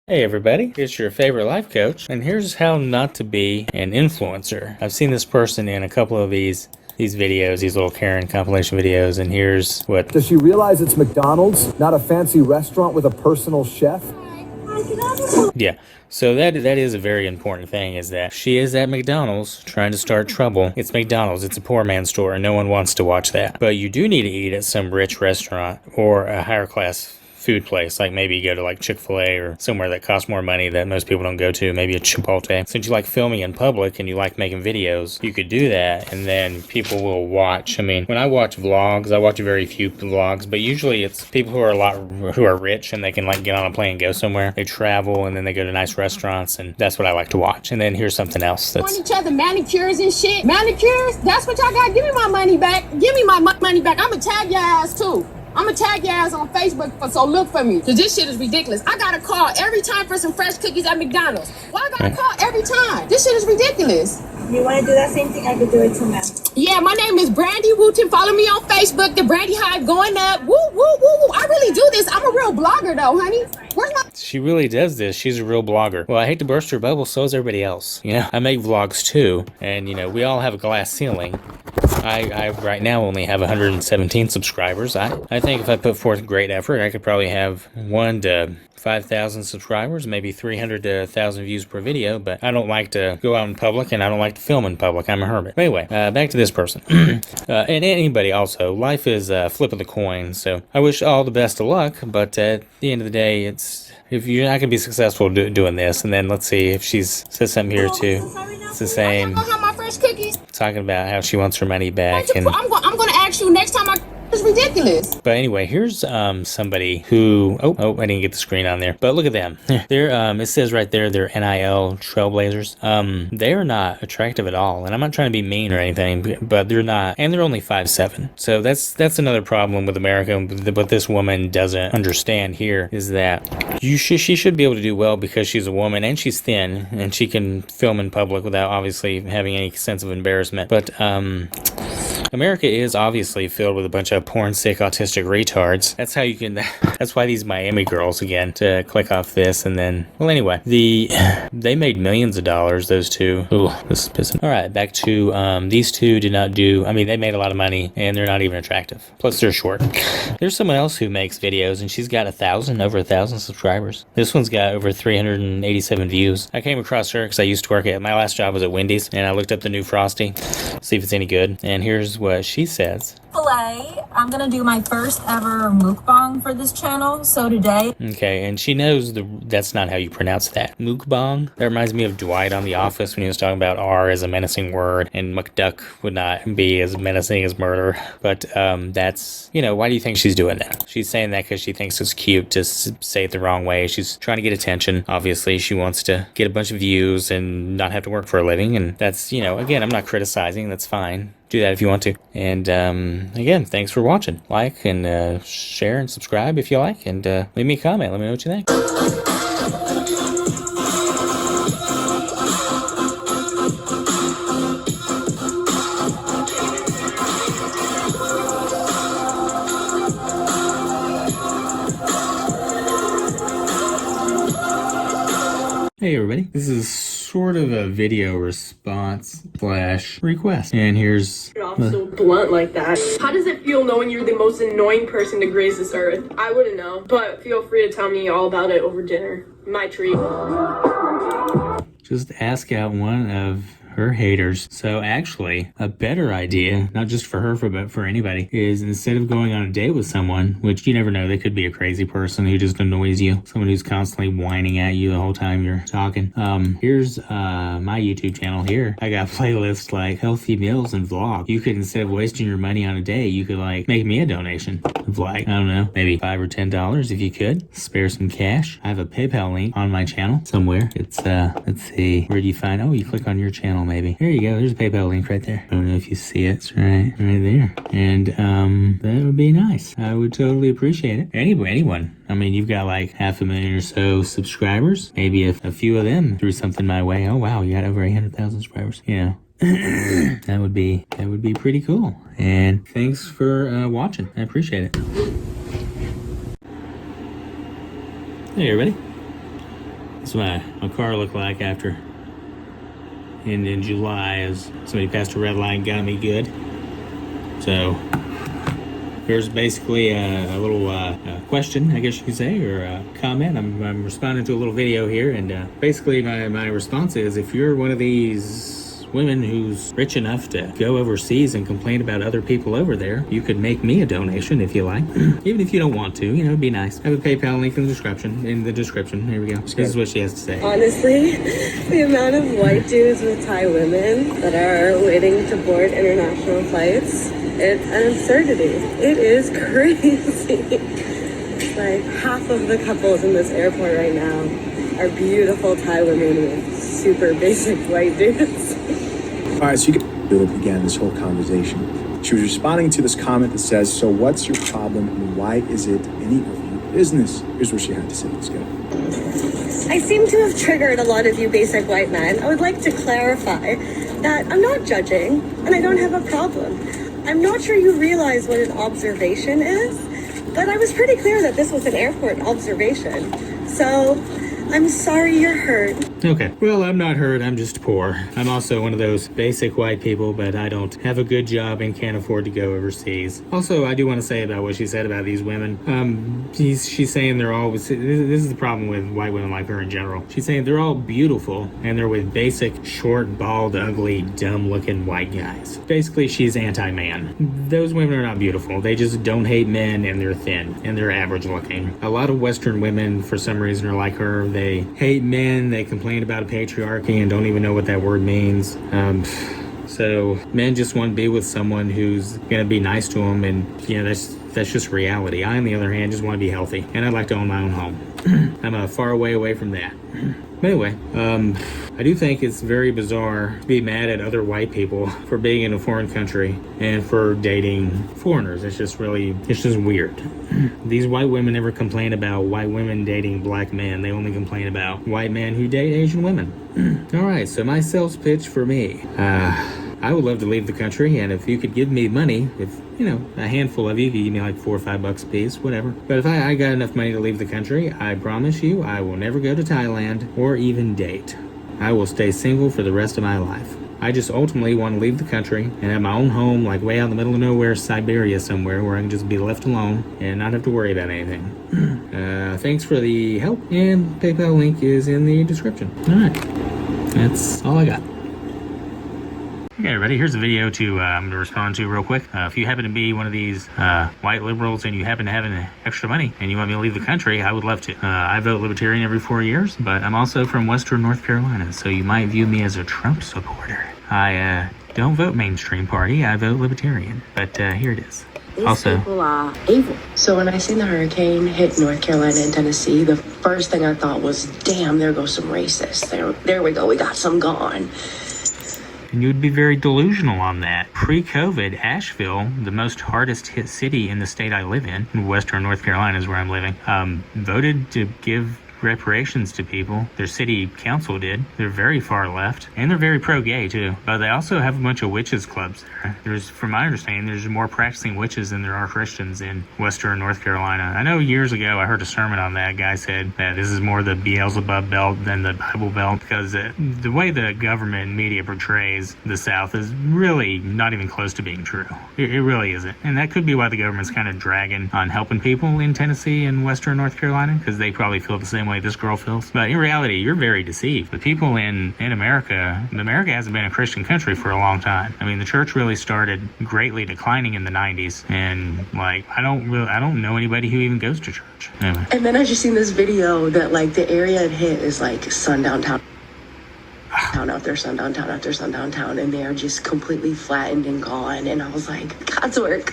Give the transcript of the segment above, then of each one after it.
Hey everybody, it's your favorite life coach, and here's how not to be an influencer. I've seen this person in a couple of these videos, these little Karen compilation videos, and here's what... Does she realize it's McDonald's, not a fancy restaurant with a personal chef? Yeah, so that is a very important thing, is that she is at McDonald's trying to start trouble. It's McDonald's, it's a poor man's store, and no one wants to watch that. But you do need to eat at some rich restaurant or a higher class food place, like maybe you go to like Chick-fil-A or somewhere that costs more money that most people don't go to, maybe a Chipotle. Since you like filming in public and you like making videos, you could do that, and then people will watch. I mean, when I watch vlogs, I watch very few vlogs, but usually it's people who are rich and they can like get on a plane and go somewhere. They travel and then they go to nice restaurants, and that's what I like to watch. And then here's something else that's... each other manicures and shit. Manicures? That's what y'all got. Give me my money back. Give me my money back. I'ma tag your ass too. I'm gonna tag your ass on Facebook, so look for me. Cause this shit is ridiculous. I got a call every time for some fresh cookies at McDonald's. Why I got a call every time? This shit is ridiculous. You wanna do that same thing? I could do it too, man. Yeah, my name is Brandy Wooten. Follow me on Facebook. The Brandy Hive going up. Woo, woo, woo, woo. I really do this. I'm a real blogger though, honey. Where's my... She really does this. She's a real blogger. Well, I hate to burst her bubble, so is everybody else. You know, I make vlogs too, and you know, we all have a glass ceiling. I right now only have 117 subscribers. I think if I put forth great effort, I could probably have 1 to 5,000 subscribers, maybe 300 to 1,000 views per video, but I don't like to go out in public, and I don't like to film in public. I'm a hermit. But anyway, back to this person. And anybody also. Life is a flip of the coin, so I wish all the best of luck, but at the end of the day, if you're not going to be successful doing this, and then let's see if she's says something here too. It's the same. Talking about how she wants her money back, and I'm gonna ask you next time. It's ridiculous. But anyway, here's somebody who I didn't get the screen on there, but look at them. They're it says right there they're NIL trailblazers. They are not attractive at all, and I'm not trying to be mean or anything, but they're not, and they're only 5'7". So that's another problem with America. What this woman doesn't understand here is that she should be able to do well because she's a woman and she's thin and she can film in public without obviously having any sense of embarrassment. But America is obviously filled with a bunch of porn sick autistic retards. That's how you can that's why these Miami girls, again, to click off this, and then, well, anyway, they made millions of dollars, those two. Ooh, this is pissing. All right, back to these two did not do, I mean, they made a lot of money and they're not even attractive, plus they're short. There's someone else who makes videos and she's got over 1,000 subscribers. This one's got over 387 views. I came across her because I used to work at, my last job was at Wendy's, and I looked up the new Frosty, see if it's any good, and here's what she says. I'm gonna do my first ever mukbang for this channel, so today... Okay, and she knows that's not how you pronounce that. Mukbang? That reminds me of Dwight on The Office when he was talking about R as a menacing word, and McDuck would not be as menacing as murder. But that's, you know, why do you think she's doing that? She's saying that because she thinks it's cute to say it the wrong way. She's trying to get attention. Obviously, she wants to get a bunch of views and not have to work for a living, and that's, you know, again, I'm not criticizing, that's fine. Do that if you want to. And again, thanks for watching. Like and share and subscribe if you like, and leave me a comment. Let me know what you think. Hey everybody, this is sort of a video response / request, and here's You're off so blunt like that. How does it feel knowing you're the most annoying person to grace this earth? I wouldn't know, but feel free to tell me all about it over dinner. My treat. just ask out one of her haters. So actually, a better idea, not just for her, but for anybody, is instead of going on a date with someone, which you never know, they could be a crazy person who just annoys you, someone who's constantly whining at you the whole time you're talking. Here's my YouTube channel here. I got playlists like healthy meals and vlog. You could, instead of wasting your money on a date, you could like make me a donation of like, I don't know, maybe $5 or $10 if you could. Spare some cash. I have a PayPal link on my channel somewhere. It's let's see, where do you find, oh, you click on your channel maybe. There you go, there's a PayPal link right there. I don't know if you see it. It's right there. And that would be nice. I would totally appreciate it. Anyone. I mean, you've got like 500,000 or so subscribers. Maybe if a few of them threw something my way, oh wow, you got over 800,000 subscribers. You know, that would be pretty cool. And thanks for watching. I appreciate it. Hey everybody. That's what my car looked like after. And in July, as somebody passed a red light and got me good. So here's basically a little question, I guess you could say, or a comment. I'm responding to a little video here, and basically my response is, if you're one of these women who's rich enough to go overseas and complain about other people over there, you could make me a donation if you like. Even if you don't want to, you know, it'd be nice. I have a PayPal link in the description. Here we go. This is what she has to say. Honestly, the amount of white dudes with Thai women that are waiting to board international flights, it's an absurdity. It is crazy. It's like half of the couples in this airport right now are beautiful Thai women with super basic white dudes. All right, so you began this whole conversation. She was responding to this comment that says, so what's your problem and why is it any of your business? Here's what she had to say. Let's go. I seem to have triggered a lot of you basic white men. I would like to clarify that I'm not judging and I don't have a problem. I'm not sure you realize what an observation is, but I was pretty clear that this was an airport observation. So I'm sorry you're hurt. Okay, well, I'm not hurt, I'm just poor. I'm also one of those basic white people, but I don't have a good job and can't afford to go overseas. Also, I do want to say about what she said about these women. She's saying they're all, this is the problem with white women like her in general. She's saying they're all beautiful, and they're with basic, short, bald, ugly, dumb-looking white guys. Basically, she's anti-man. Those women are not beautiful. They just don't hate men, and they're thin, and they're average-looking. A lot of Western women, for some reason, are like her. They hate men, they complain about a patriarchy and don't even know what that word means. So men just want to be with someone who's gonna be nice to them, and you know, that's just reality. I, on the other hand, just want to be healthy, and I'd like to own my own home. I'm a far way from that. But anyway, I do think it's very bizarre to be mad at other white people for being in a foreign country and for dating foreigners. It's just weird. These white women never complain about white women dating black men. They only complain about white men who date Asian women. All right, so my sales pitch for me. I would love to leave the country, and if you could give me money, if, you know, a handful of you could give me like $4 or $5 a piece, whatever. But if I got enough money to leave the country, I promise you I will never go to Thailand or even date. I will stay single for the rest of my life. I just ultimately want to leave the country and have my own home, like way out in the middle of nowhere, Siberia somewhere, where I can just be left alone and not have to worry about anything. Thanks for the help, and PayPal link is in the description. All right, that's all I got. Okay, everybody, here's a video to respond to real quick. If you happen to be one of these white liberals and you happen to have an extra money and you want me to leave the country, I would love to. I vote Libertarian every 4 years, but I'm also from Western North Carolina, so you might view me as a Trump supporter. I don't vote mainstream party, I vote Libertarian, but here it is. These people are evil. So when I seen the hurricane hit North Carolina and Tennessee, the first thing I thought was, damn, there goes some racists. There we go, we got some gone. And you'd be very delusional on that. Pre-COVID, Asheville, the most hardest hit city in the state I live in Western North Carolina is where I'm living, voted to give reparations to people. Their city council did. They're very far left, and they're very pro-gay too. But they also have a bunch of witches clubs there. There's, from my understanding, there's more practicing witches than there are Christians in Western North Carolina. I know years ago I heard a sermon on that. Guy said that this is more the Beelzebub belt than the Bible belt, because the way the government and media portrays the South is really not even close to being true. It really isn't. And that could be why the government's kind of dragging on helping people in Tennessee and Western North Carolina, because they probably feel the same way this girl feels. But in reality, you're very deceived. The people in America hasn't been a Christian country for a long time. I mean, the church really started greatly declining in the 90s, and like I don't know anybody who even goes to church. Anyway. And then I just seen this video that like the area it hit is like sundown town. Town after sundown town after sundown town, and they are just completely flattened and gone. And I was like, God's work.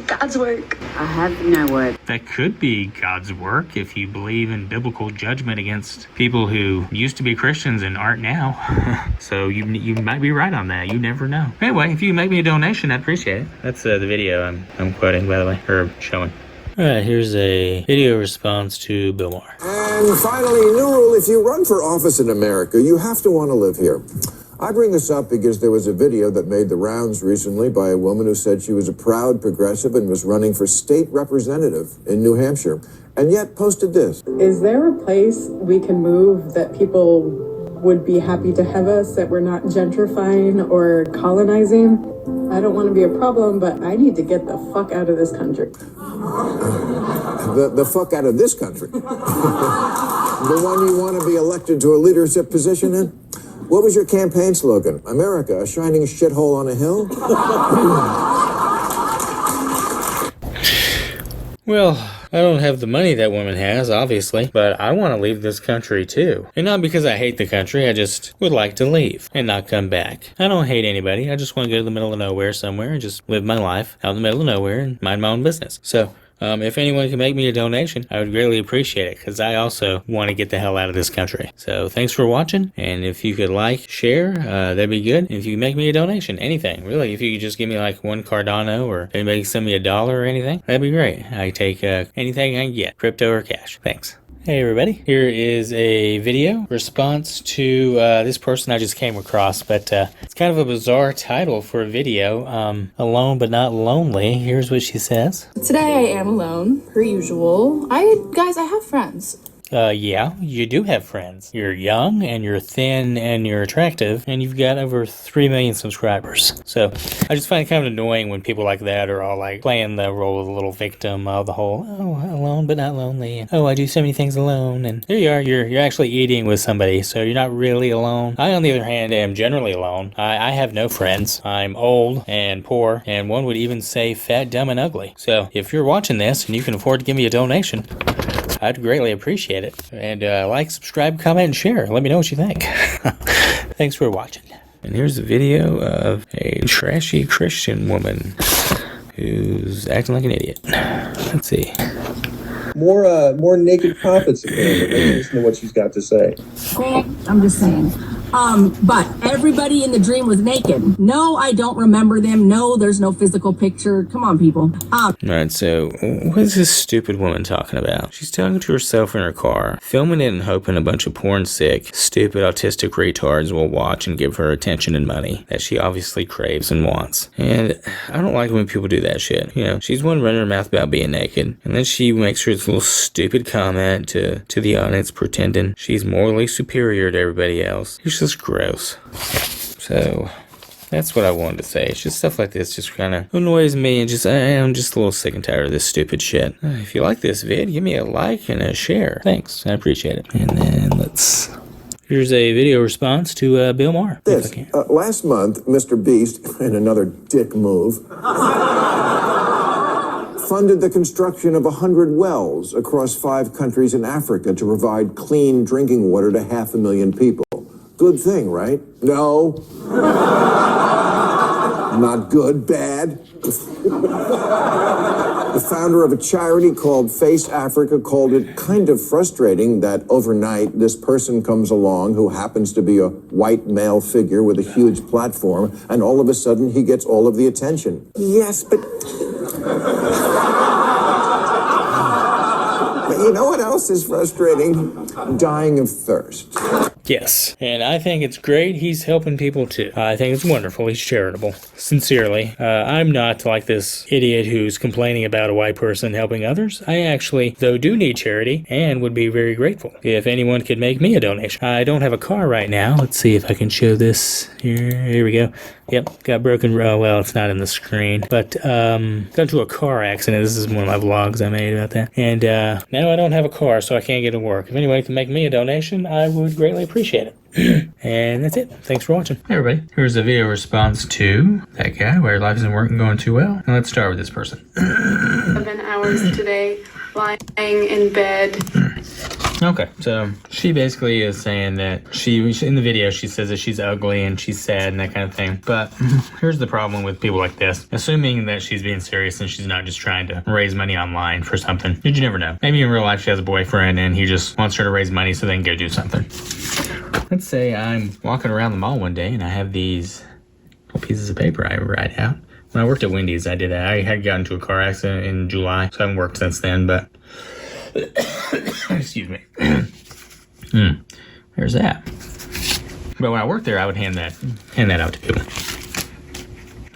God's work. I have no word. That could be God's work if you believe in biblical judgment against people who used to be Christians and aren't now. So you might be right on that. You never know. Anyway, if you make me a donation, I'd appreciate it. That's the video I'm quoting, by the way, or showing. All right, here's a video response to Bill Maher. And finally, new rule, if you run for office in America, you have to want to live here. I bring this up because there was a video that made the rounds recently by a woman who said she was a proud progressive and was running for state representative in New Hampshire, and yet posted this. Is there a place we can move that people would be happy to have us, that we're not gentrifying or colonizing? I don't want to be a problem, but I need to get the fuck out of this country. The fuck out of this country? The one you want to be elected to a leadership position in? What was your campaign slogan? America, a shining shithole on a hill? Well, I don't have the money that woman has, obviously, but I want to leave this country too. And not because I hate the country, I just would like to leave and not come back. I don't hate anybody, I just want to go to the middle of nowhere somewhere and just live my life out in the middle of nowhere and mind my own business. So, if anyone can make me a donation, I would greatly appreciate it, because I also want to get the hell out of this country. So thanks for watching, and if you could like, share, that'd be good. And if you can make me a donation, anything, really, if you could just give me like one Cardano, or if anybody can send me $1 or anything, that'd be great. I take anything I can get, crypto or cash. Thanks. Hey everybody, here is a video response to this person I just came across, but it's kind of a bizarre title for a video, Alone But Not Lonely. Here's what she says. Today I am alone, per usual. Guys, I have friends. Yeah, you do have friends. You're young, and you're thin, and you're attractive, and you've got over 3 million subscribers. So, I just find it kind of annoying when people like that are all like playing the role of the little victim of the whole, oh, alone but not lonely, and oh, I do so many things alone, and there you are, you're actually eating with somebody, so you're not really alone. I, on the other hand, am generally alone. I have no friends. I'm old and poor, and one would even say fat, dumb, and ugly. So, if you're watching this and you can afford to give me a donation, I'd greatly appreciate it. And like, subscribe, comment, and share. Let me know what you think. Thanks for watching. And here's a video of a trashy Christian woman who's acting like an idiot. Let's see. More naked prophets, apparently. Listen to what she's got to say. I'm just saying. But everybody in the dream was naked. No, I don't remember them. No, there's no physical picture. Come on, people. Alright, so what is this stupid woman talking about? She's talking to herself in her car, filming it and hoping a bunch of porn sick, stupid autistic retards will watch and give her attention and money that she obviously craves and wants. And I don't like when people do that shit. You know, she's one running her mouth about being naked, and then she makes her this little stupid comment to the audience pretending she's morally superior to everybody else. It's just gross. So that's what I wanted to say. It's just stuff like this just kind of annoys me, and I'm just a little sick and tired of this stupid shit. If you like this vid, give me a like and a share. Thanks, I appreciate it. And then here's a video response to Bill Maher. This, last month, Mr. Beast, in another dick move, funded the construction of 100 wells across 5 countries in Africa to provide clean drinking water to 500,000 people. Good thing, right? No. Not good, bad. The founder of a charity called Face Africa called it kind of frustrating that overnight this person comes along who happens to be a white male figure with a huge platform, and all of a sudden he gets all of the attention. Yes, but you know what else is frustrating? Dying of thirst. Yes, and I think it's great he's helping people too. I think it's wonderful. He's charitable. Sincerely. I'm not like this idiot who's complaining about a white person helping others. I actually, though, do need charity and would be very grateful if anyone could make me a donation. I don't have a car right now. Let's see if I can show this here. Here we go. Yep, got broken. Well, it's not in the screen, but got into a car accident. This is one of my vlogs I made about that. And now I don't have a car, so I can't get to work. If anyone can make me a donation, I would greatly appreciate it. And that's it. Thanks for watching. Hey everybody, here's a video response to that guy where life isn't working going too well. And let's start with this person. 7 hours today, lying in bed. Okay, so she basically is saying that in the video, she says that she's ugly and she's sad and that kind of thing. But here's the problem with people like this. Assuming that she's being serious and she's not just trying to raise money online for something. You never know. Maybe in real life she has a boyfriend and he just wants her to raise money so they can go do something. Let's say I'm walking around the mall one day and I have these little pieces of paper I write out. When I worked at Wendy's, I did that. I had gotten into a car accident in July, so I haven't worked since then, but excuse me. There's that. But when I worked there, I would hand that out to people.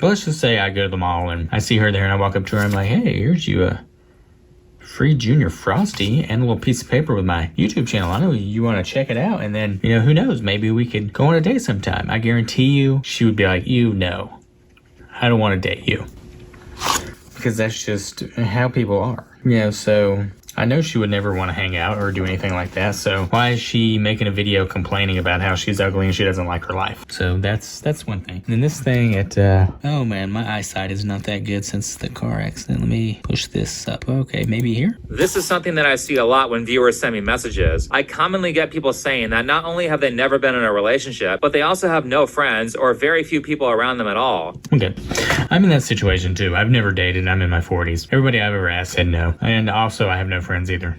But let's just say I go to the mall and I see her there and I walk up to her and I'm like, hey, here's you a free Junior Frosty and a little piece of paper with my YouTube channel. I know you want to check it out. And then, you know, who knows? Maybe we could go on a date sometime. I guarantee you, she would be like, no, I don't want to date you. Because that's just how people are. You know, so I know she would never want to hang out or do anything like that. So why is she making a video complaining about how she's ugly and she doesn't like her life? So that's one thing. And then this thing at, oh man, my eyesight is not that good since the car accident. Let me push this up. Okay, maybe here. This is something that I see a lot when viewers send me messages. I commonly get people saying that not only have they never been in a relationship, but they also have no friends or very few people around them at all. Okay, I'm in that situation too. I've never dated and I'm in my 40s. Everybody I've ever asked said no. And also I have no friends either.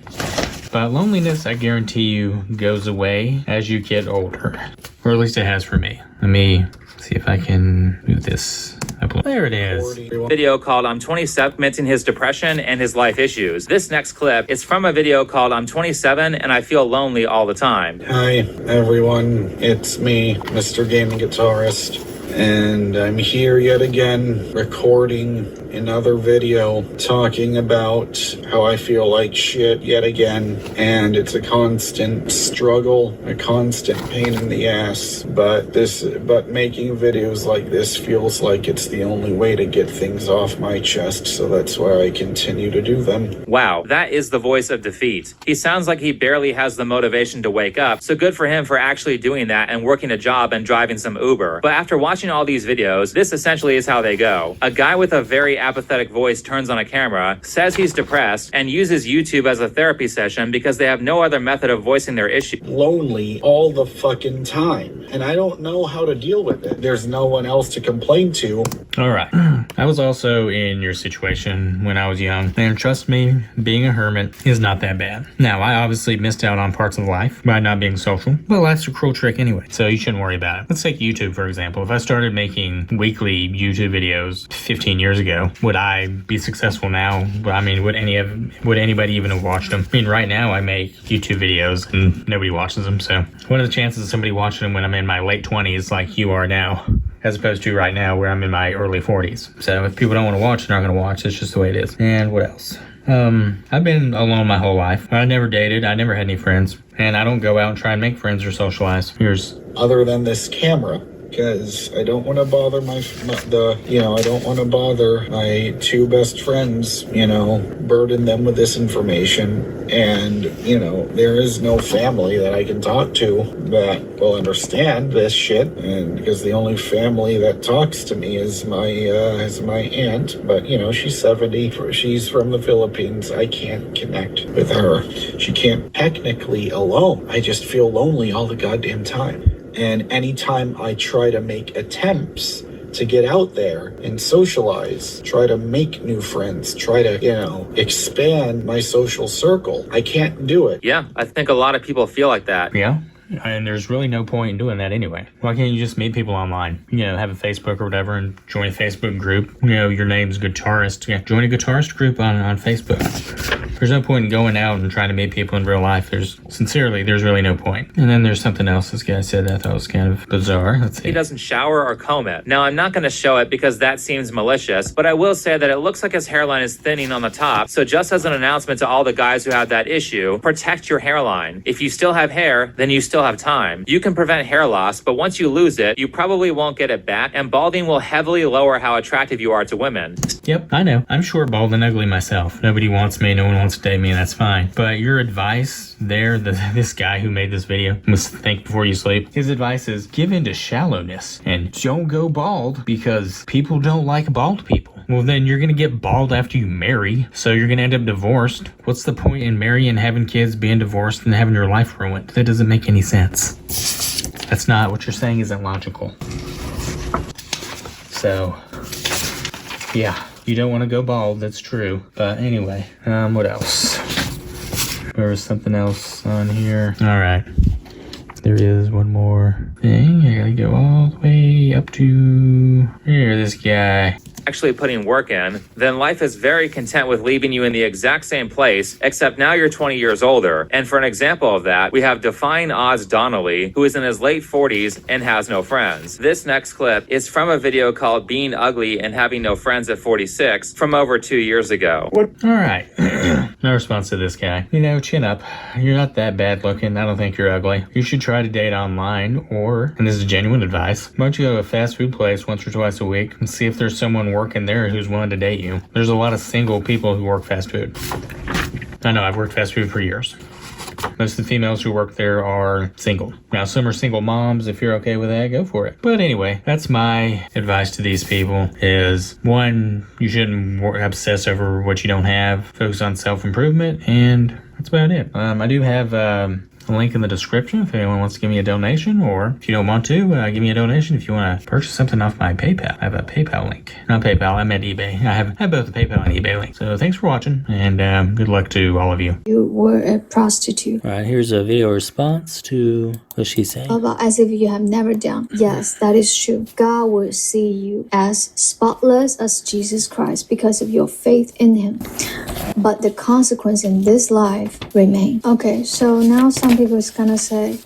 But loneliness, I guarantee you, goes away as you get older. Or at least it has for me. Let me see if I can move this up. There it is. Video called I'm 27, documenting his depression and his life issues. This next clip is from a video called I'm 27 and I feel lonely all the time. Hi everyone, it's me, Mr. Gaming Guitarist. And I'm here yet again recording another video talking about how I feel like shit yet again, and it's a constant struggle, a constant pain in the ass, but making videos like this feels like it's the only way to get things off my chest, so that's why I continue to do them. Wow, that is the voice of defeat. He sounds like he barely has the motivation to wake up, so good for him for actually doing that and working a job and driving some Uber. But after watching all these videos, this essentially is how they go. A guy with a very apathetic voice turns on a camera, says he's depressed, and uses YouTube as a therapy session because they have no other method of voicing their issue. Lonely all the fucking time, and I don't know how to deal with it. There's no one else to complain to. All right. I was also in your situation when I was young, and trust me, being a hermit is not that bad. Now, I obviously missed out on parts of life by not being social, but life's a cruel trick anyway, so you shouldn't worry about it. Let's take YouTube, for example. If I started making weekly YouTube videos 15 years ago, would I be successful now? I mean, would anybody even have watched them? I mean, right now I make YouTube videos and nobody watches them, so what are the chances of somebody watching them when I'm in my late 20s like you are now, as opposed to right now where I'm in my early 40s? So if people don't want to watch, they're not going to watch. It's just the way it is. And what else? I've been alone my whole life. I never dated. I never had any friends. And I don't go out and try and make friends or socialize. Other than this camera, because I don't want to bother I don't want to bother my two best friends, burden them with this information. And, there is no family that I can talk to that will understand this shit. And because the only family that talks to me is my aunt. But, she's 70. She's from the Philippines. I can't connect with her. She can't technically alone. I just feel lonely all the goddamn time. And anytime I try to make attempts to get out there and socialize, try to make new friends, try to, expand my social circle, I can't do it. Yeah, I think a lot of people feel like that. Yeah. And there's really no point in doing that anyway. Why can't you just meet people online? Have a Facebook or whatever and join a Facebook group. Your name's Guitarist. Yeah, join a guitarist group on Facebook. There's no point in going out and trying to meet people in real life. There's really no point. And then there's something else this guy said that I thought was kind of bizarre. Let's see. He doesn't shower or comb it. Now, I'm not going to show it because that seems malicious, but I will say that it looks like his hairline is thinning on the top. So just as an announcement to all the guys who have that issue, protect your hairline. If you still have hair, then you still have time. You can prevent hair loss, but once you lose it, you probably won't get it back, and balding will heavily lower how attractive you are to women. Yep, I know. I'm short, bald, and ugly myself. Nobody wants me, no one wants to date me, and that's fine. But your advice there, this guy who made this video, must think before you sleep. His advice is give in to shallowness and don't go bald because people don't like bald people. Well, then you're going to get bald after you marry, so you're going to end up divorced. What's the point in marrying, having kids, being divorced, and having your life ruined? That doesn't make any sense. That's not, what you're saying isn't logical. So, yeah, you don't want to go bald, that's true. But anyway, what else? There was something else on here. All right. There is one more thing. I gotta go all the way up to here, this guy. actually putting work in, then life is very content with leaving you in the exact same place, except now you're 20 years older. And for an example of that, we have Defying Odds Donnelly, who is in his late 40s and has no friends. This next clip is from a video called Being Ugly and Having No Friends at 46 from over 2 years ago. All right. My response to this guy, you know, chin up. You're not that bad looking. I don't think you're ugly. You should try to date online, or, and this is genuine advice, why don't you go to a fast food place once or twice a week and see if there's someone working there who's willing to date you. There's a lot of single people who work fast food. I know, I've worked fast food for years. Most of the females who work there are single. Now, some are single moms. If you're okay with that, go for it. But anyway, that's my advice to these people is, one, you shouldn't obsess over what you don't have. Focus on self-improvement, and that's about it. I do have a link in the description if anyone wants to give me a donation, or if you don't want to, give me a donation if you want to purchase something off my PayPal. I have a PayPal link. Not PayPal, I meant eBay. I have both the PayPal and eBay link. So thanks for watching, and good luck to all of you. You were a prostitute. All right, here's a video response to what she's saying. About as if you have never done. Yes, that is true. God will see you as spotless as Jesus Christ because of your faith in him. But the consequence in this life remain. Okay, so now some people is gonna say,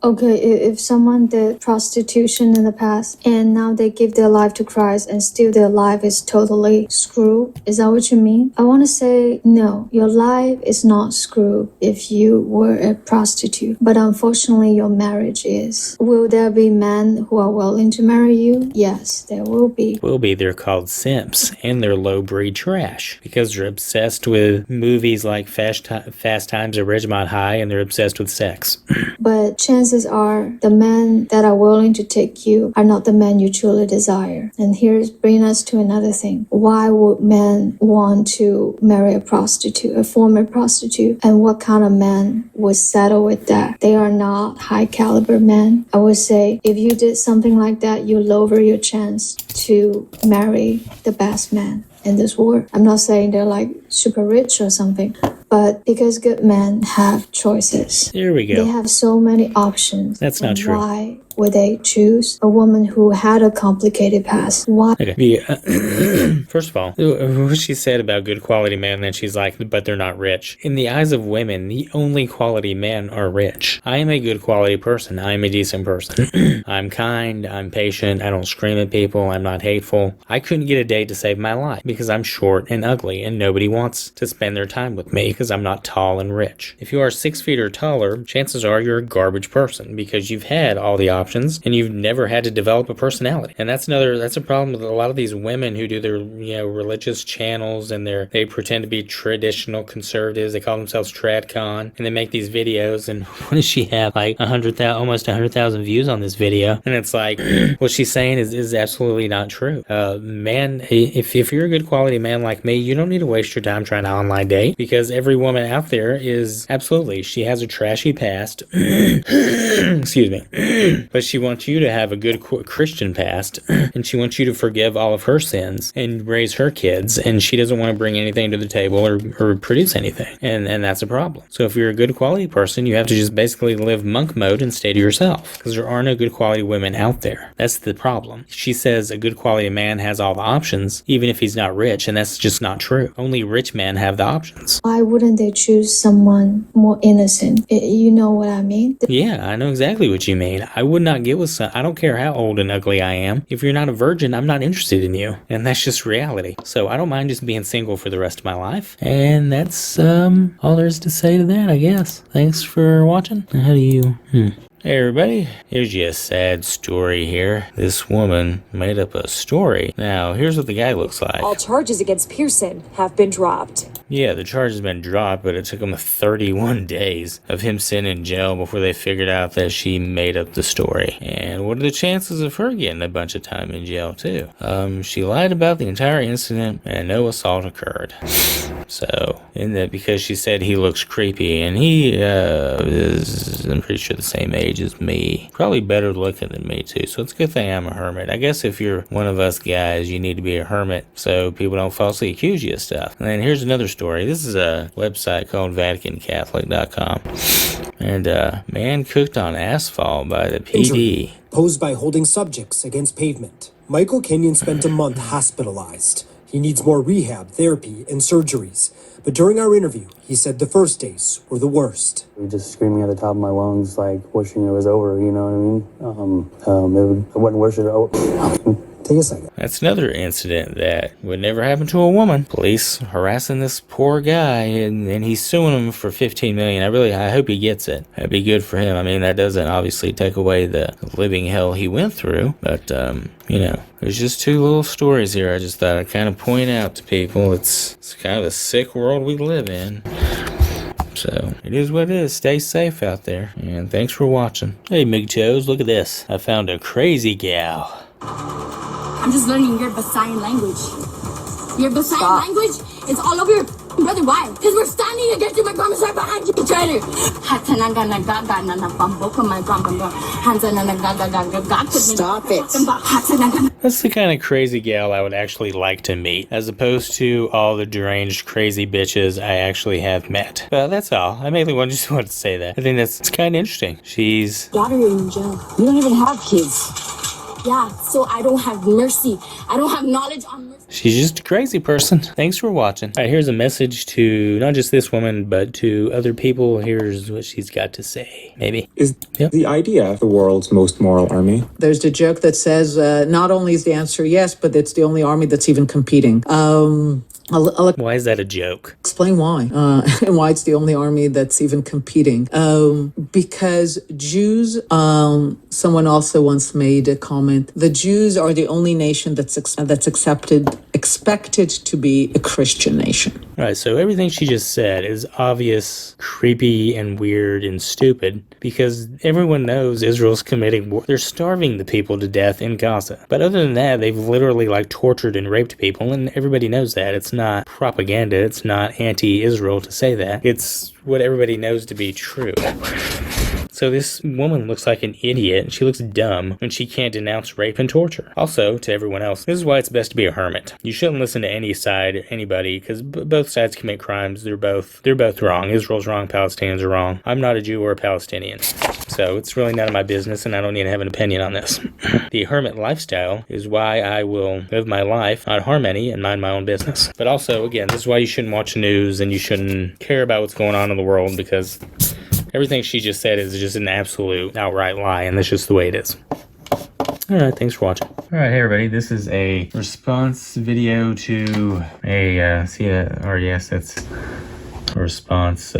okay, if someone did prostitution in the past and now they give their life to Christ and still their life is totally screwed, is that what you mean? I want to say no, your life is not screwed if you were a prostitute, but unfortunately your marriage is. Will there be men who are willing to marry you? Yes, there will be. They're called simps, and they're low breed trash because they're obsessed with movies like Fast Times at Ridgemont High, and they're obsessed with sex. But chances are the men that are willing to take you are not the men you truly desire. And here's bringing us to another thing. Why would men want to marry a prostitute, a former prostitute? And what kind of men would settle with that? They are not high caliber men. I would say if you did something like that, you lower your chance to marry the best man in this world. I'm not saying they're like super rich or something, but because good men have choices. There we go. They have so many options. That's not true. Why would they choose a woman who had a complicated past? Why? Okay. First of all, what she said about good quality men, then she's like, but they're not rich. In the eyes of women, the only quality men are rich. I am a good quality person. I am a decent person. I'm kind. I'm patient. I don't scream at people. I'm not hateful. I couldn't get a date to save my life because I'm short and ugly, and nobody wants to spend their time with me because I'm not tall and rich. If you are 6 feet or taller, chances are you're a garbage person because you've had all the options and you've never had to develop a personality. And that's a problem with a lot of these women who do their, religious channels, and they pretend to be traditional conservatives. They call themselves TradCon, and they make these videos, and what does she have? Like almost 100,000 views on this video. And it's like, what she's saying is absolutely not true. Man, if you're a good quality man like me, you don't need to waste your time trying to online date, because every woman out there is absolutely, she has a trashy past. Excuse me. But she wants you to have a good Christian past, and she wants you to forgive all of her sins and raise her kids, and she doesn't want to bring anything to the table or produce anything, and that's a problem. So if you're a good quality person, you have to just basically live monk mode and stay to yourself, because there are no good quality women out there. That's the problem. She says a good quality man has all the options, even if he's not rich, and that's just not true. Only rich men have the options. Why wouldn't they choose someone more innocent? You know what I mean? Yeah, I know exactly what you mean. I would not get with I don't care how old and ugly I am. If you're not a virgin, I'm not interested in you. And that's just reality. So I don't mind just being single for the rest of my life. And that's all there is to say to that, I guess. Thanks for watching. How do you... Hey everybody, here's your sad story here. This woman made up a story. Now, here's what the guy looks like. All charges against Pearson have been dropped. Yeah, the charge has been dropped, but it took him 31 days of him sitting in jail before they figured out that she made up the story. And what are the chances of her getting a bunch of time in jail, too? She lied about the entire incident and no assault occurred. So, because she said he looks creepy, and he is, I'm pretty sure, the same age as me. Probably better looking than me, too. So it's a good thing I'm a hermit. I guess if you're one of us guys, you need to be a hermit so people don't falsely accuse you of stuff. And then here's another story. This is a website called VaticanCatholic.com. And man cooked on asphalt by the PD. Posed by holding subjects against pavement. Michael Kenyon spent a month hospitalized. He needs more rehab, therapy, and surgeries. But during our interview, he said the first days were the worst. Just screaming at the top of my lungs, like wishing it was over, you know what I mean? I wouldn't wish it over. Take a second. That's another incident that would never happen to a woman. Police harassing this poor guy, and he's suing him for $15 million. I hope he gets it. That'd be good for him. I mean, that doesn't obviously take away the living hell he went through, but there's just two little stories here I just thought I'd kind of point out to people. It's kind of a sick world we live in. So, it is what it is. Stay safe out there. And thanks for watching. Hey, MGTOWs, look at this. I found a crazy gal. I'm just learning your Visayan language. Your Visayan language is all over your brother. Why? Because we're standing against you. My grandma's right behind you, traitor. Stop it. That's the kind of crazy gal I would actually like to meet, as opposed to all the deranged, crazy bitches I actually have met. But that's all. I mainly just wanted to say that. I think it's kind of interesting. She's... Daughter in jail. You don't even have kids. Yeah, so I don't have mercy. I don't have knowledge on mercy. She's just a crazy person. Thanks for watching. All right, here's a message to not just this woman, but to other people. Here's what she's got to say. Maybe. Is the idea the world's most moral army? There's a joke that says not only is the answer yes, but it's the only army that's even competing. Why is that a joke? Explain why. And why it's the only army that's even competing. Because Jews, someone also once made a comment, the Jews are the only nation that's expected to be a Christian nation. All right, so everything she just said is obvious, creepy, and weird, and stupid, because everyone knows Israel's committing war. They're starving the people to death in Gaza. But other than that, they've literally tortured and raped people, and everybody knows that. It's not propaganda. It's not anti-Israel to say that. It's what everybody knows to be true. So this woman looks like an idiot, and she looks dumb when she can't denounce rape and torture. Also, to everyone else, this is why it's best to be a hermit. You shouldn't listen to any side, anybody, because both sides commit crimes. They're both wrong. Israel's wrong, Palestinians are wrong. I'm not a Jew or a Palestinian. So it's really none of my business, and I don't need to have an opinion on this. The hermit lifestyle is why I will live my life, not harm any, and mind my own business. But also, again, this is why you shouldn't watch the news, and you shouldn't care about what's going on in the world, because everything she just said is just an absolute outright lie, and that's just the way it is. Alright, thanks for watching. Alright, hey everybody, this is a response video to a, that's a response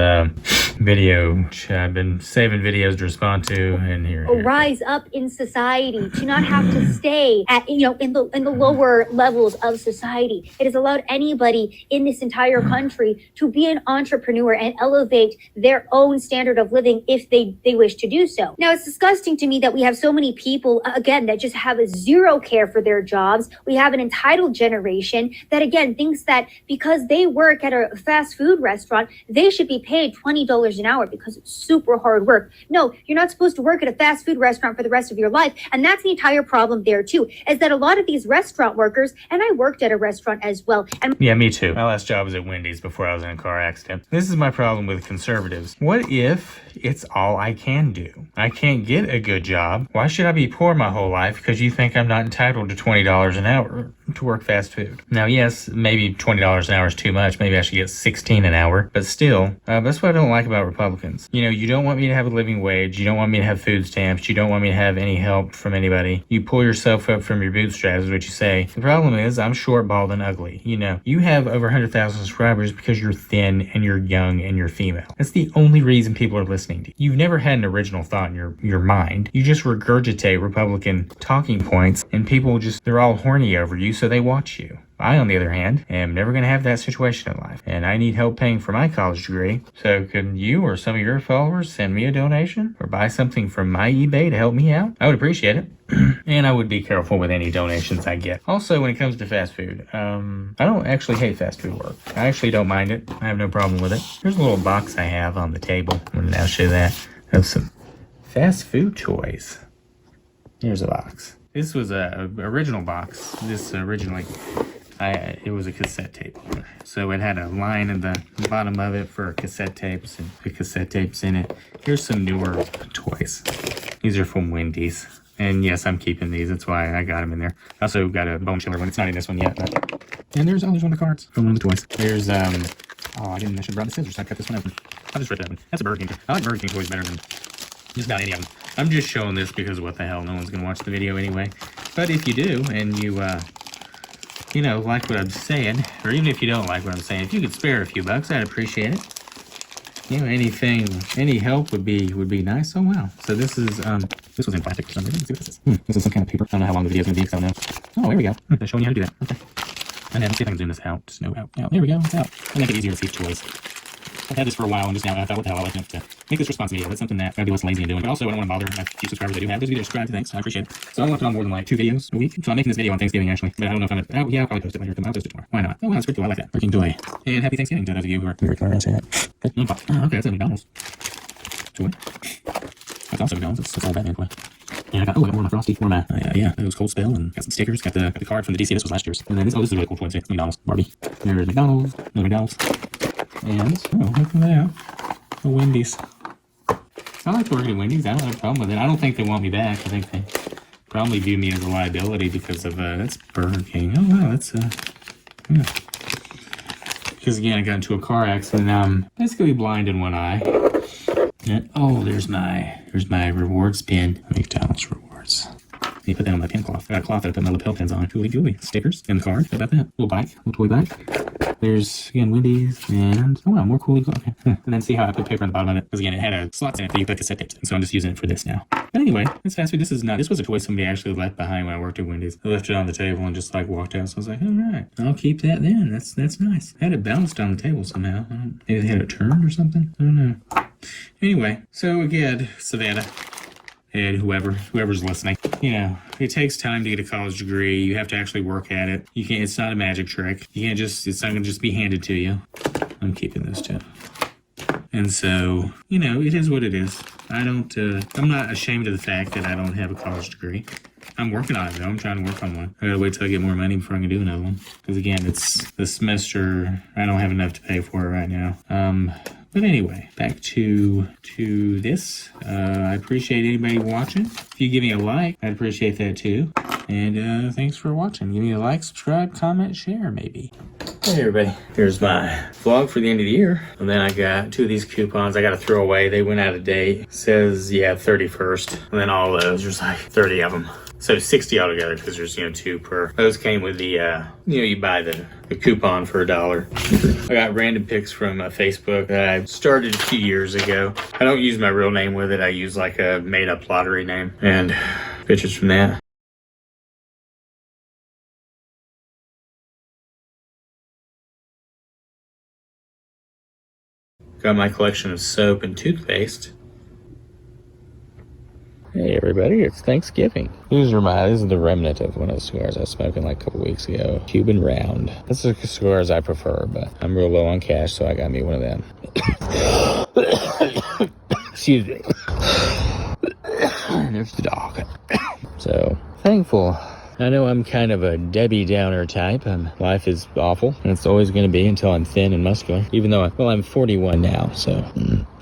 video, which I've been saving videos to respond to, and here. Rise up in society, to not have to stay at, in the lower levels of society. It has allowed anybody in this entire country to be an entrepreneur and elevate their own standard of living if they wish to do so. Now, it's disgusting to me that we have so many people, again, that just have a zero care for their jobs. We have an entitled generation that, again, thinks that because they work at a fast food restaurant, they should be paid $20 an hour because it's super hard work. No, you're not supposed to work at a fast food restaurant for the rest of your life. And that's the entire problem there too, is that a lot of these restaurant workers, and I worked at a restaurant as well. And yeah, me too. My last job was at Wendy's before I was in a car accident. This is my problem with conservatives. What if it's all I can do? I can't get a good job. Why should I be poor my whole life because you think I'm not entitled to $20 an hour to work fast food? Now, yes, maybe $20 an hour is too much. Maybe I should get $16 an hour. But still, that's what I don't like about Republicans. You don't want me to have a living wage. You don't want me to have food stamps. You don't want me to have any help from anybody. You pull yourself up from your bootstraps is what you say. The problem is I'm short, bald, and ugly. You have over 100,000 subscribers because you're thin and you're young and you're female. That's the only reason people are listening to you. You've never had an original thought in your mind. You just regurgitate Republican talking points, and people they're all horny over you, so they watch you. I, on the other hand, am never going to have that situation in life, and I need help paying for my college degree. So could you or some of your followers send me a donation or buy something from my eBay to help me out? I would appreciate it. And I would be careful with any donations I get. Also, when it comes to fast food, I don't actually hate fast food work. I actually don't mind it. I have no problem with it. Here's a little box I have on the table. I'm going to now show that. I have some fast food toys. Here's a box. This was a original box. This originally... it was a cassette tape. So it had a line in the bottom of it for cassette tapes and the cassette tapes in it. Here's some newer toys. These are from Wendy's. And yes, I'm keeping these. That's why I got them in there. I also got a bone chiller one. It's not in this one yet. But... And there's one of the cards from one of the toys. There's, oh, I should have brought the scissors. I cut this one open. I'll just rip it open. That's a Burger King. I like Burger King toys better than just about any of them. I'm just showing this because what the hell, no one's going to watch the video anyway. But if you do, and you, you know, like what I'm saying, or even if you don't like what I'm saying, if you could spare a few bucks, I'd appreciate it. You know, anything, any help would be nice. Oh, wow. So this is, this was in plastic for some reason. Let's see what this is. This is some kind of paper. I don't know how long the video is going to be because I don't know. Oh, here we go. They're showing you how to do that. Okay. And then let's see if I can zoom this out. No, out. There we go. It's out. I'll make it easier to see choice. I've had this for a while, and just now I thought, what the hell, I like to make this response video. That's something that I'd be less lazy in doing. But also, I don't want to bother my few subscribers I do have. Those of you that subscribe, thanks. I appreciate it. So I want to put on more than like 2 videos a week. So I'm making this video on Thanksgiving, actually. But I don't know if I'm going to... Oh, yeah, I'll probably post it later. I'll post it tomorrow. Why not? Oh, wow, that's pretty cool. I like that. Freaking toy. And happy Thanksgiving to those of you who are... Very clear, I say that. Oh, okay, that's a McDonald's toy. That's also McDonald's. That's all Batman toy. Yeah, I got more of my Frosty, more of my, yeah, it was Cold Spell, and got some stickers, got the card from the DC, this was last year's. And then this, oh, this is a really cool toy, too. McDonald's, Barbie. There's McDonald's, another McDonald's. And, oh, look at that. The Wendy's. I like working at Wendy's, I don't have a problem with it. I don't think they want me back. I think they probably view me as a liability because of, that's Burger King. Oh, wow, that's, yeah. Because, again, I got into a car accident, and I'm basically blind in one eye. And, oh, there's my rewards pin. McDonald's rewards. You put that on my pin cloth. I got a cloth that I put my lapel pins on. Gooey gooey. Stickers and the card. How about that? Little bike. Little toy bike. There's, again, Wendy's. And, oh wow, more cool. Okay. And then see how I put paper on the bottom of it. Because, again, it had a slots in it that you put cassette tapes in. So I'm just using it for this now. But anyway, it's fast food. This was a toy somebody actually left behind when I worked at Wendy's. I left it on the table and just like walked out. So I was like, all right, I'll keep that then. That's nice. I had it bounced on the table somehow. Maybe they had it turned or something. I don't know. Anyway, so again, Savannah and whoever's listening, you know, it takes time to get a college degree. You have to actually work at it. You can't, it's not a magic trick. You can't just, it's not going to just be handed to you. I'm keeping those two. And so, you know, it is what it is. I'm not ashamed of the fact that I don't have a college degree. I'm working on it though. I'm trying to work on one. I gotta wait till I get more money before I can do another one. Because again, it's the semester, I don't have enough to pay for it right now. But anyway, back to this. I appreciate anybody watching. If you give me a like, I'd appreciate that too. And thanks for watching. Give me a like, subscribe, comment, share maybe. Hey everybody, here's my vlog for the end of the year. And then I got 2 of these coupons I gotta throw away. They went out of date. It says, yeah, 31st. And then all those, there's like 30 of them. So 60 altogether because there's, you know, 2 per. Those came with the, you know, you buy the coupon for $1. I got random pics from Facebook that I started a few years ago. I don't use my real name with it. I use like a made up lottery name and pictures from that. Got my collection of soap and toothpaste. Hey everybody, it's Thanksgiving. This is the remnant of one of the cigars I was smoking like a couple weeks ago. Cuban Round. That's the cigars I prefer, but I'm real low on cash, so I got me one of them. Excuse me. There's the dog. So, thankful. I know I'm kind of a Debbie Downer type. Life is awful, and it's always going to be until I'm thin and muscular. Even though, I'm 41 now, so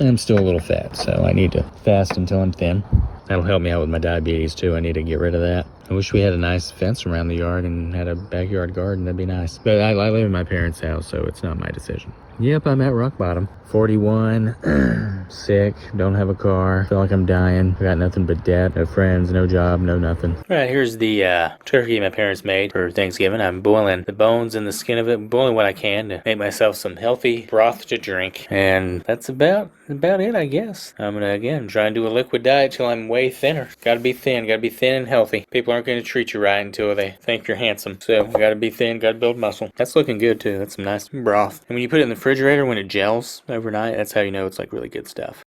I'm still a little fat, so I need to fast until I'm thin. That'll help me out with my diabetes, too. I need to get rid of that. I wish we had a nice fence around the yard and had a backyard garden. That'd be nice. But I live in my parents' house, so it's not my decision. Yep, I'm at rock bottom. 41, sick, don't have a car, feel like I'm dying. I got nothing but debt, no friends, no job, no nothing. All right, here's the turkey my parents made for Thanksgiving. I'm boiling the bones and the skin of it, boiling what I can to make myself some healthy broth to drink. And that's about it, I guess. I'm gonna, again, try and do a liquid diet till I'm way thinner. Gotta be thin and healthy. People aren't gonna treat you right until they think you're handsome. So, gotta be thin, gotta build muscle. That's looking good, too. That's some nice broth. And when you put it in the refrigerator, when it gels overnight, that's how you know it's like really good stuff.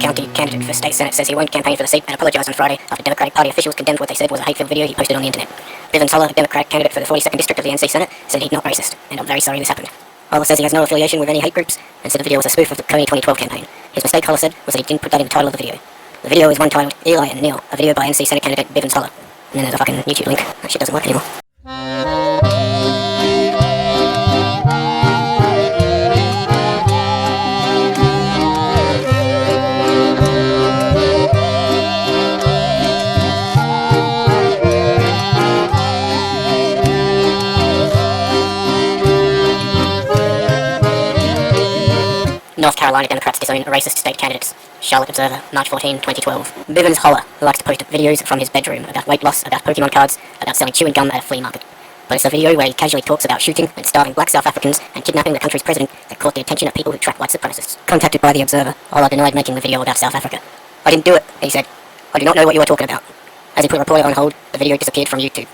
County candidate for state senate says he won't campaign for the seat and apologised on Friday after Democratic Party officials condemned what they said was a hate-filled video he posted on the internet. Bivins, Hollar, a Democratic candidate for the 42nd District of the NC Senate, said he's not racist, and I'm very sorry this happened. Hollar says he has no affiliation with any hate groups, and said the video was a spoof of the Coney 2012 campaign. His mistake, Hollar said, was that he didn't put that in the title of the video. The video is one titled Eli and Neil, a video by NC Senate candidate Bivins, Hollar. And then there's a fucking YouTube link. That shit doesn't work anymore. North Carolina Democrats disown racist state candidates. Charlotte Observer, March 14, 2012. Bivins, Hollar, who likes to post videos from his bedroom about weight loss, about Pokemon cards, about selling chewing gum at a flea market. But it's a video where he casually talks about shooting and starving black South Africans and kidnapping the country's president that caught the attention of people who track white supremacists. Contacted by the Observer, Hollar denied making the video about South Africa. I didn't do it, he said. I do not know what you are talking about. As he put a reporter on hold, the video disappeared from YouTube.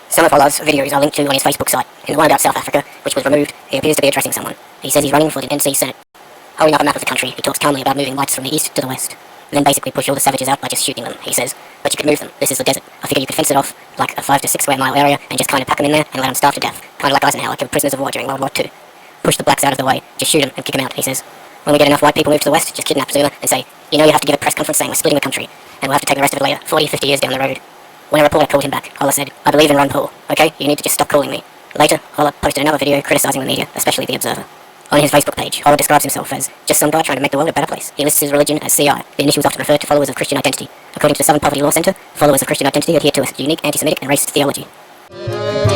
Some of Hollar's videos are linked to on his Facebook site. In the one about South Africa, which was removed, he appears to be addressing someone. He says he's running for the NC Senate. Holding up a map of the country, he talks calmly about moving whites from the east to the west. And then basically push all the savages out by just shooting them, he says. But you could move them. This is the desert. I figure you could fence it off, like a 5 to 6 square mile area, and just kind of pack them in there and let them starve to death. Kind of like Eisenhower killed prisoners of war during World War II. Push the blacks out of the way, just shoot them and kick them out, he says. When we get enough white people moved to the west, just kidnap Zuma and say, you know you have to give a press conference saying we're splitting the country, and we'll have to take the rest of it later, 40, 50 years down the road. When a reporter called him back, Hollar said, I believe in Ron Paul, okay? You need to just stop calling me. Later, Hollar posted another video criticising the media, especially the Observer. On his Facebook page, Hollar describes himself as just some guy trying to make the world a better place. He lists his religion as CI. The initials often refer to followers of Christian identity. According to the Southern Poverty Law Center, followers of Christian identity adhere to a unique anti-Semitic and racist theology.